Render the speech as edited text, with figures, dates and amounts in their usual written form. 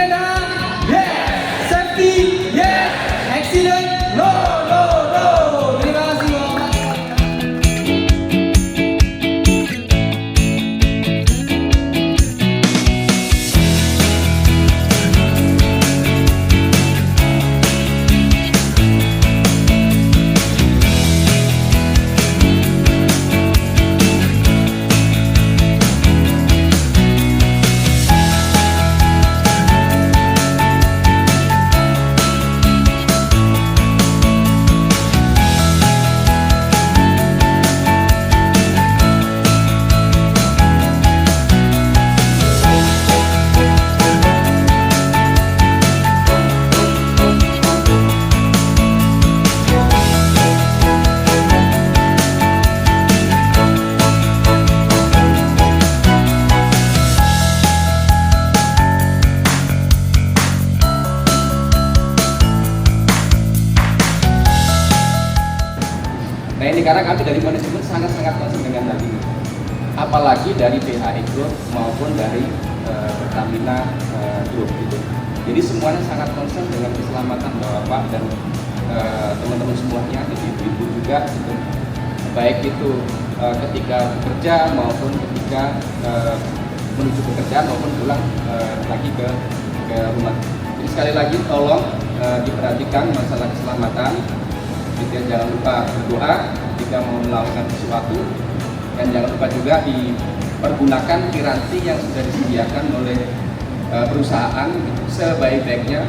Pidana, yes. Safety, yes. Accident, no, no, no. Terima kasih Bapak. Nah ini karena kami dari manajemen sangat-sangat concern dengan hal ini, apalagi dari PHI Group maupun dari Pertamina Group gitu. Jadi semuanya sangat concern dengan keselamatan Bapak dan teman-teman semuanya, ibu-ibu juga gitu. Baik itu ketika bekerja maupun ketika menuju pekerjaan maupun pulang lagi ke rumah. Jadi sekali lagi tolong diperhatikan masalah keselamatan. Jangan lupa berdoa jika mau melakukan sesuatu, dan jangan lupa juga dipergunakan piranti yang sudah disediakan oleh perusahaan sebaik-baiknya